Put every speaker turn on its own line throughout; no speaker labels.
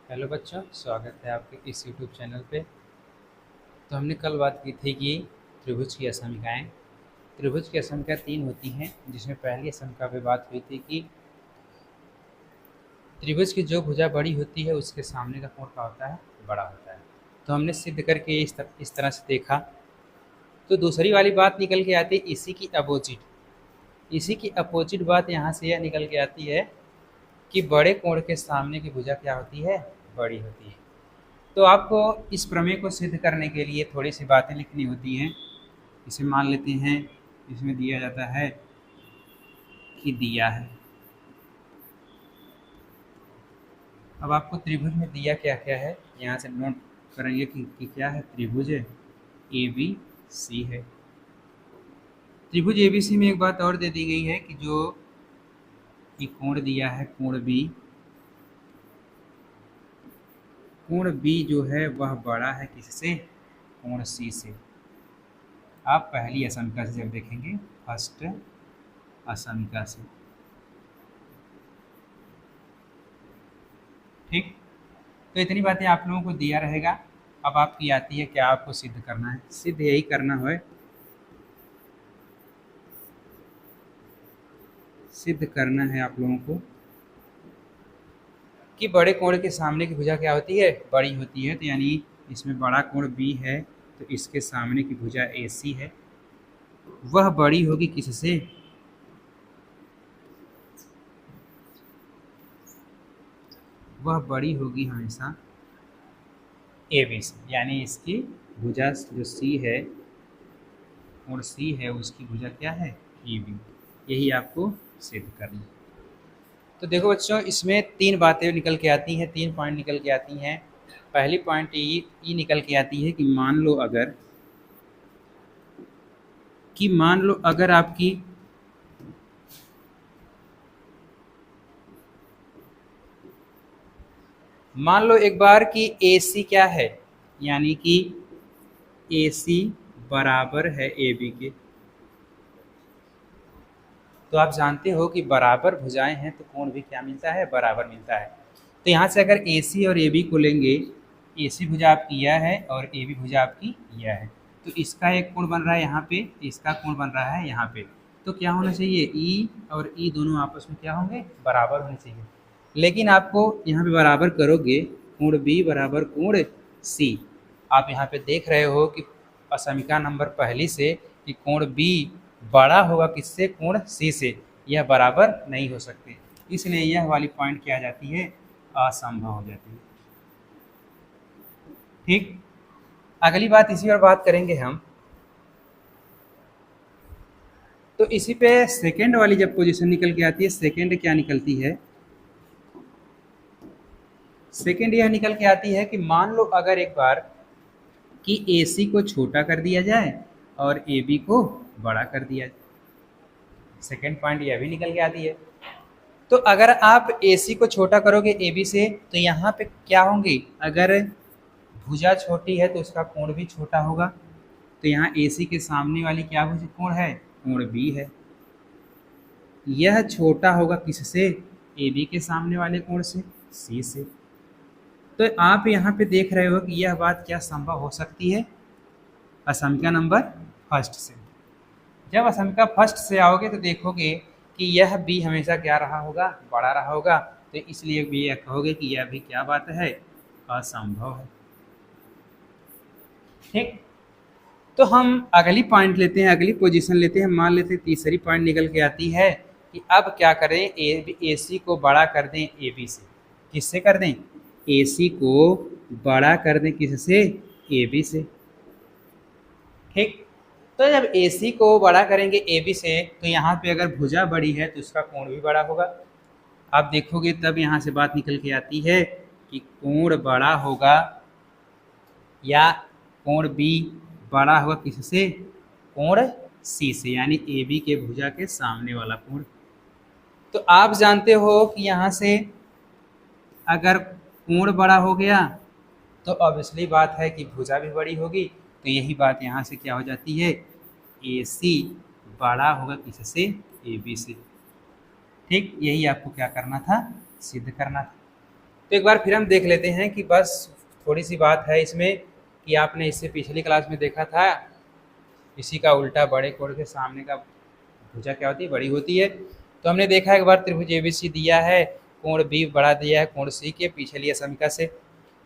Hello बच्चों, स्वागत है आपके इस यूट्यूब चैनल पे। तो हमने कल बात की थी कि त्रिभुज की असमिकाएँ। त्रिभुज की असमिका 3 होती हैं, जिसमें पहली असमिका पे बात हुई थी कि त्रिभुज की जो भुजा बड़ी होती है उसके सामने का कोण क्या होता है? बड़ा होता है। तो हमने सिद्ध करके इस तरह से देखा। तो दूसरी वाली बात निकल के आती है इसी की अपोजिट। इसी की अपोजिट बात यहाँ से यह निकल के आती है कि बड़े कोण के सामने की भुजा क्या होती है? बड़ी होती है। तो आपको इस प्रमेय को सिद्ध करने के लिए थोड़ी सी बातें लिखनी होती हैं। इसे मान लेते हैं, इसमें दिया जाता है कि दिया है। अब आपको त्रिभुज में दिया क्या क्या है यहाँ से नोट करेंगे कि क्या है। त्रिभुज है ए बी सी है। त्रिभुज ए बी सी में एक बात और दे दी गई है कि जो ये कोण दिया है, कोण बी जो है वह बड़ा है किससे? कोण सी से। आप पहली असमिका से जब देखेंगे, फर्स्ट असमिका से, ठीक। तो इतनी बातें आप लोगों को दिया रहेगा। अब आपकी आती है क्या आपको सिद्ध करना है। सिद्ध यही करना है, सिद्ध करना है आप लोगों को कि बड़े कोण के सामने की भुजा क्या होती है? बड़ी होती है। तो यानी इसमें बड़ा कोण बी है, तो इसके सामने की भुजा ए सी है, वह बड़ी होगी किससे? वह बड़ी होगी हमेशा ए बी से। यानी इसकी भुजा जो सी है, कोण सी है, उसकी भुजा क्या है? A B. यही आपको सिद्ध करना। तो देखो बच्चों, इसमें 3 बातें निकल के आती हैं, 3 पॉइंट निकल के आती हैं। पहली पॉइंट ये निकल के आती है कि मान लो अगर आपकी मान लो एक बार कि ए सी क्या है, यानी कि ए सी बराबर है ए बी के। तो आप जानते हो कि बराबर भुजाएं हैं तो कोण भी क्या मिलता है? बराबर मिलता है। तो यहाँ से अगर ए सी और ए बी को लेंगे, ए सी भुजा आपकी यह है और ए बी भुजा आपकी यह है, तो इसका एक कोण बन रहा है यहाँ पे, इसका कोण बन रहा है यहाँ पे। तो क्या होना चाहिए? ई और ई दोनों आपस में क्या होंगे? बराबर होने चाहिए। लेकिन आपको यहाँ पे बराबर करोगे, कोण बी बराबर कोण सी। आप यहाँ पे देख रहे हो कि असमिका नंबर पहली से कि कोण बी बड़ा होगा किससे? कोण सी से। यह बराबर नहीं हो सकते, इसलिए यह वाली पॉइंट क्या आ जाती है? असंभव हो जाती है। ठीक। अगली बात इसी पर बात करेंगे हम। तो इसी पे सेकंड वाली जब पोजीशन निकल के आती है, सेकंड क्या निकलती है? सेकंड यह निकल के आती है कि मान लो अगर एक बार कि ए सी को छोटा कर दिया जाए और ए बी को बड़ा कर दिया जाए। सेकंड पॉइंट यह भी निकल के आती है। तो अगर आप ए सी को छोटा करोगे ए बी से, तो यहाँ पे क्या होंगे? अगर भुजा छोटी है तो उसका कोण भी छोटा होगा। तो यहाँ ए सी के सामने वाली क्या भुजा कोण है? कोण बी है। यह छोटा होगा किससे? ए बी के सामने वाले कोण से, सी से। तो आप यहाँ पे देख रहे हो कि यह बात क्या संभव हो सकती है? असमिका नंबर फर्स्ट से। जब असमिका फर्स्ट से आओगे तो देखोगे कि यह बी हमेशा क्या रहा होगा? बड़ा रहा होगा। तो इसलिए भी यह कहोगे कि यह भी क्या बात है? असंभव है। ठीक। तो हम अगली पॉइंट लेते हैं, अगली पोजीशन लेते हैं। मान लेते हैं तीसरी पॉइंट निकल के आती है कि अब क्या करें? ए सी को बड़ा कर दें ए बी से। किससे कर दें? ए सी को बड़ा कर दें किससे? ए बी से। ठीक। तो जब ए सी को बड़ा करेंगे ए बी से, तो यहाँ पे अगर भुजा बड़ी है तो उसका कोण भी बड़ा होगा। आप देखोगे तब यहाँ से बात निकल के आती है कि कोण बड़ा होगा, या कोण बी बड़ा होगा किससे? कोण सी से, यानी ए बी के भुजा के सामने वाला कोण। तो आप जानते हो कि यहाँ से अगर कोण बड़ा हो गया तो ऑब्वियसली बात है कि भुजा भी बड़ी होगी। तो यही बात यहाँ से क्या हो जाती है? ए सी बड़ा होगा किससे? ए बी से। ठीक। यही आपको क्या करना था? सिद्ध करना था। तो एक बार फिर हम देख लेते हैं कि बस थोड़ी सी बात है इसमें कि आपने इससे पिछली क्लास में देखा था, इसी का उल्टा बड़े कोण के सामने का भुजा क्या होती है, बड़ी होती है। तो हमने देखा एक बार त्रिभुज एबीसी दिया है, कोण बी बड़ा दिया है कोण सी के, पीछे लिया समीकरण से,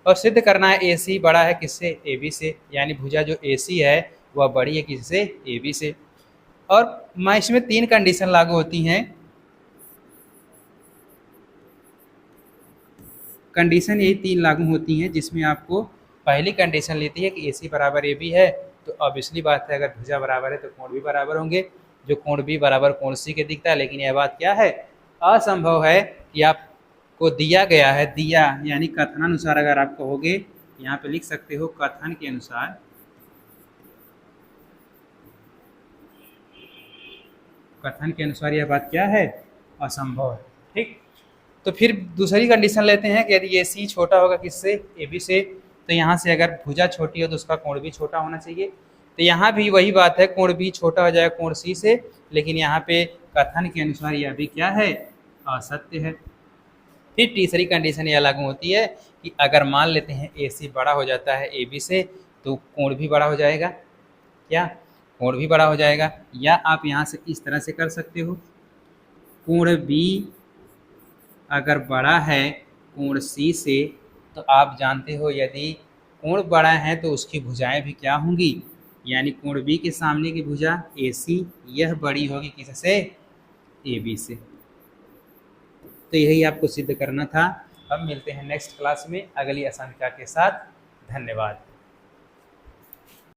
और सिद्ध करना है ए सी बड़ा है किससे, ए बी से, यानी भुजा जो ए सी है वह बड़ी है किससे, ए बी से। और इसमें 3 कंडीशन लागू होती हैं। कंडीशन यही 3 लागू होती हैं, जिसमें आपको पहली कंडीशन लेती है कि ए सी बराबर ए बी है, तो ऑब्वियसली बात है अगर भुजा बराबर है तो कोण भी बराबर होंगे, जो कोण बी बराबर कोण सी के दिखता है। लेकिन यह बात क्या है, असंभव है कि आपको दिया गया है, दिया यानी कथनानुसार अगर आप कहोगे, यहाँ पे लिख सकते हो कथन के अनुसार, कथन के अनुसार यह बात क्या है, असंभव है। ठीक, तो फिर दूसरी कंडीशन लेते हैं कि यदि ए सी छोटा होगा किससे, ए बी से, तो यहाँ से अगर भुजा छोटी हो तो उसका कोण भी छोटा होना चाहिए। तो यहाँ भी वही बात है, कोण बी छोटा हो जाएगा कोण सी से, लेकिन यहाँ पे कथन के अनुसार यह भी क्या है, असत्य है। फिर तीसरी कंडीशन यह लागू होती है कि अगर मान लेते हैं ए सी बड़ा हो जाता है ए बी से, तो कोण भी बड़ा हो जाएगा, क्या, कोण भी बड़ा हो जाएगा। या आप यहाँ से इस तरह से कर सकते हो, कोण बी अगर बड़ा है कोण सी से, तो आप जानते हो यदि कोण बड़ा है तो उसकी भुजाएं भी क्या होंगी, यानी कोण बी के सामने की भुजा ए सी यह बड़ी होगी किससे, ए बी से। तो यही आपको सिद्ध करना था। अब मिलते हैं नेक्स्ट क्लास में अगली असंख्या के साथ। धन्यवाद।